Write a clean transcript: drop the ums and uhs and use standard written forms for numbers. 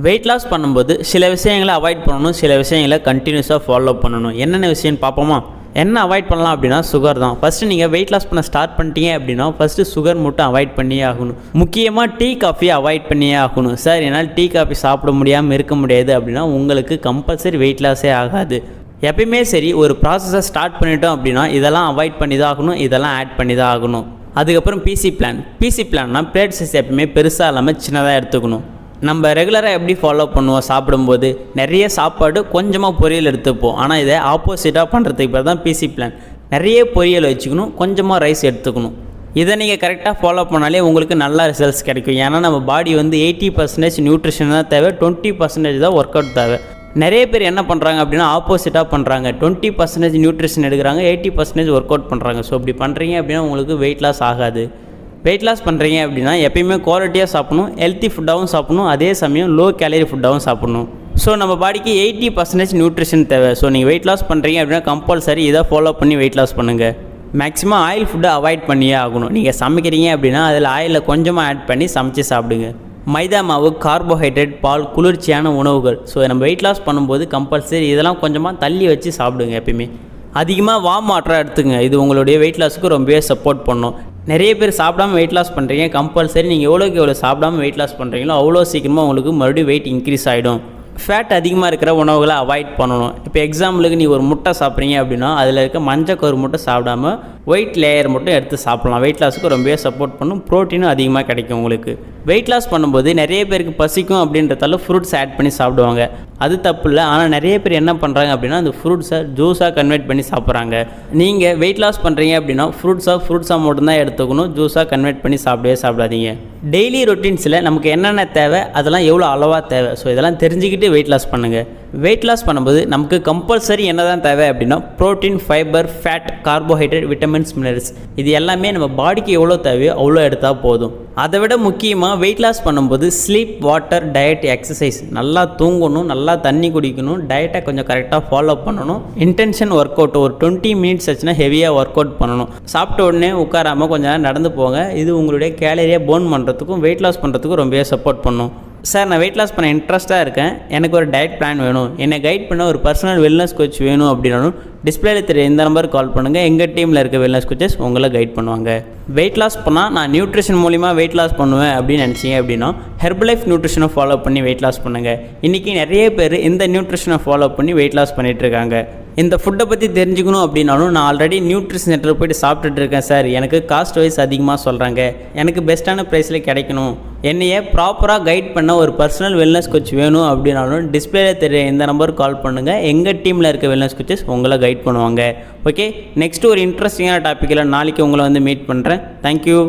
Wait loss பண்ணும்போது சில விஷயங்களை அவாய்ட் பண்ணணும், சில விஷயங்களை கண்டினியூஸாக ஃபாலோ பண்ணணும். என்னென்ன விஷயம்னு பார்ப்போமா? என்ன அவாய்ட் பண்ணலாம் அப்படின்னா சுகர் தான். ஃபஸ்ட்டு நீங்கள் வெயிட் லாஸ் பண்ண ஸ்டார்ட் பண்ணிட்டீங்க அப்படின்னா ஃபஸ்ட்டு சுகர் மட்டும் அவாய்ட் பண்ணியே ஆகணும். முக்கியமாக டீ காஃபியை அவாய்ட் பண்ணியே ஆகணும். சார் என்னால் டீ காஃபி சாப்பிட முடியாமல் இருக்க முடியாது அப்படின்னா உங்களுக்கு கம்பல்சரி வெயிட் லாஸே ஆகாது. எப்பயுமே சரி, ஒரு ப்ராசஸை ஸ்டார்ட் பண்ணிட்டோம் அப்படின்னா இதெல்லாம் அவாய்ட் பண்ணி தான் ஆகணும், இதெல்லாம் ஆட் பண்ணி தான் ஆகணும். அதுக்கப்புறம் பிசி பிளான்னா பிளேட் சைஸ் எப்பயுமே பெருசாக இல்லாமல் சின்னதாக எடுத்துக்கணும். நம்ம ரெகுலராக எப்படி ஃபாலோ பண்ணுவோம்? சாப்பிடும்போது நிறைய சாப்பாடு கொஞ்சமாக பொரியல் எடுத்துப்போம். ஆனால் இதை ஆப்போசிட்டாக பண்ணுறதுக்கு பேர் தான் பிசி பிளான். நிறைய பொரியல் வச்சுக்கணும், கொஞ்சமாக ரைஸ் எடுத்துக்கணும். இதை நீங்கள் கரெக்டாக ஃபாலோ பண்ணாலே உங்களுக்கு நல்ல ரிசல்ட்ஸ் கிடைக்கும். ஏன்னா நம்ம பாடி வந்து 80% நியூட்ரிஷன் தான் தேவை, 20% தான் ஒர்க் அவுட் தேவை. நிறைய பேர் என்ன பண்ணுறாங்க அப்படின்னா ஆப்போசிட்டாக பண்ணுறாங்க. 20% நியூட்ரிஷன் எடுக்கிறாங்க, 80% ஒர்க் அவுட் பண்ணுறாங்க. ஸோ இப்படி பண்ணுறீங்க அப்படின்னா உங்களுக்கு வெயிட் லாஸ் ஆகாது. வெயிட் லாஸ் பண்ணுறீங்க அப்படின்னா எப்பயுமே குவாலிட்டியாக சாப்பிடணும், ஹெல்த்தி ஃபுட்டாகவும் சாப்பிடணும், அதே சமயம் லோ கேலரி ஃபுட்டாகவும் சாப்பிடணும். ஸோ நம்ம பாடிக்கு 80% நியூட்ரிஷன் தேவை. ஸோ நீங்கள் வெயிட் லாஸ் பண்ணுறீங்க அப்படின்னா கம்பல்சரி இதை ஃபாலோ பண்ணி வெயிட் லாஸ் பண்ணுங்கள். மேக்ஸிமம் ஆயில் ஃபுட்டை அவாய்ட் பண்ணியே ஆகணும். நீங்கள் சமைக்கிறீங்க அப்படின்னா அதில் ஆயிலில் கொஞ்சமாக ஆட் பண்ணி சமைச்சு சாப்பிடுங்க. மைதா மாவு, கார்போஹைட்ரேட், பால், குளிர்ச்சியான உணவுகள். ஸோ நம்ம வெயிட் லாஸ் பண்ணும்போது கம்பல்சரி இதெல்லாம் கொஞ்சமாக தள்ளி வச்சு சாப்பிடுங்க. எப்பயுமே அதிகமாக வார்ம் வாட்டராக எடுத்துங்க. இது உங்களுடைய வெயிட் லாஸுக்கு ரொம்பவே சப்போர்ட் பண்ணும். நிறைய பேர் சாப்பிடாமல் வெயிட் லாஸ் பண்ணுறீங்க. கம்பல்சரி நீங்கள் எவ்வளோக்கு எவ்வளோ சாப்பிடாமல் வெயிட் லாஸ் பண்ணுறீங்களோ அவ்வளோ சீக்கிரமாக உங்களுக்கு மறுபடியும் வெயிட் இன்க்ரீஸ் ஆகிடும். ஃபேட் அதிகமாக இருக்கிற உணவுகளை அவாய்ட் பண்ணணும். இப்போ எக்ஸாம்பிளுக்கு நீ ஒரு முட்டை சாப்பிட்றீங்க அப்படின்னா அதில் இருக்க மஞ்சக்கரு முட்டை சாப்பிடாம ஒயிட் லேயர் மட்டும் எடுத்து சாப்பிட்லாம். வெயிட் லாஸுக்கு ரொம்பவே சப்போர்ட் பண்ணும். ப்ரோட்டீனும் அதிகமாக கிடைக்கும் உங்களுக்கு. வெயிட் லாஸ் பண்ணும்போது நிறைய பேருக்கு பசிக்கும் அப்படின்றதால ஃப்ரூட்ஸ் ஆட் பண்ணி சாப்பிடுவாங்க. அது தப்பு இல்லை. ஆனால் நிறைய பேர் என்ன பண்ணுறாங்க அப்படின்னா அந்த ஃப்ரூட்ஸை ஜூஸாக கன்வெர்ட் பண்ணி சாப்பிட்றாங்க. நீங்கள் வெயிட் லாஸ் பண்ணுறீங்க அப்படின்னா ஃப்ரூட்ஸாக மட்டும்தான் எடுத்துக்கணும், ஜூஸாக கன்வெர்ட் பண்ணி சாப்பிடாதீங்க. டெய்லி ரொட்டீன்ஸில் நமக்கு என்னென்ன தேவை, அதெல்லாம் எவ்வளோ அளவாக தேவை, ஸோ இதெல்லாம் தெரிஞ்சுக்கிட்டு வெயிட் லாஸ் பண்ணுங்கள். வெயிட் லாஸ் பண்ணும்போது நமக்கு கம்பல்சரி என்ன தான் தேவை அப்படின்னா protein, fibre, fat, carbohydrate, vitamins, minerals. இது எல்லாமே நம்ம பாடிக்கு எவ்வளோ தேவையோ அவ்வளோ எடுத்தால் போதும். அதை விட முக்கியமாக வெயிட் லாஸ் பண்ணும்போது ஸ்லீப், வாட்டர், டயட், எக்ஸசைஸ். நல்லா தூங்கணும், நல்லா தண்ணி குடிக்கணும், டயட்டை கொஞ்சம் கரெக்டாக ஃபாலோ பண்ணணும். இன்டென்ஷன் ஒர்க் அவுட் ஒரு 20 மினிட்ஸ் ஆச்சுன்னா ஹெவியாக ஒர்க் அவுட் பண்ணணும். சாப்பிட்ட உடனே உட்காராமல் கொஞ்சம் நேரம் நடந்து போங்க. இது உங்களுடைய கேலரியை பர்ன் பண்ணுறதுக்கும் வெயிட் லாஸ் பண்ணுறதுக்கும் ரொம்பவே சப்போர்ட் பண்ணும். சார் நான் வெயிட் லாஸ் பண்ண இன்ட்ரெஸ்ட்டாக இருக்கேன், எனக்கு ஒரு டயட் பிளான் வேணும், என்னை கைட் பண்ண ஒரு பர்சனல் வெல்னஸ் கோச் வேணும் அப்படின்னாலும் டிஸ்பிளேல தெரிய இந்த நம்பருக்கு கால் பண்ணுங்கள். எங்கள் டீமில் இருக்க வெல்னஸ் கோச்சஸ் உங்களை கைட் பண்ணுவாங்க. வெயிட் லாஸ் பண்ணால் நான் நியூட்ரிஷன் மூலிமா வெயிட் லாஸ் பண்ணுவேன் அப்படின்னு நினச்சிங்க அப்படின்னா ஹெர்பலைஃப் நியூட்ரிஷனை ஃபாலோ பண்ணி வெயிட் லாஸ் பண்ணுங்கள். இன்றைக்கி நிறைய பேர் இந்த நியூட்ரிஷனை ஃபாலோ பண்ணி வெயிட் லாஸ் பண்ணிகிட்ருக்காங்க. இந்த ஃபுட்டை பற்றி தெரிஞ்சுக்கணும் அப்படின்னாலும் நான் ஆல்ரெடி நியூட்ரிஷன் சென்டரில் போய்ட்டு சாப்பிட்டுட்டு இருக்கேன் சார், எனக்கு காஸ்ட் வைஸ் அதிகமாக சொல்கிறாங்க, எனக்கு பெஸ்ட்டான ப்ரைஸில் கிடைக்கணும், என்னையே ப்ராப்பராக கைட் பண்ண ஒரு பர்சனல் வெல்னஸ் கோச் வேணும் அப்படின்னாலும் டிஸ்பிளேல தெரிய இந்த நம்பருக்கு கால் பண்ணுங்கள். எங்கள் டீமில் இருக்க வெல்னஸ் கோச்சஸ் உங்களை கைட் பண்ணுவாங்க. ஓகே, நெக்ஸ்ட்டு ஒரு இன்ட்ரெஸ்டிங்கான டாப்பிக்கில் நாளைக்கு உங்களை வந்து மீட் பண்ணுறேன். தேங்க்யூ.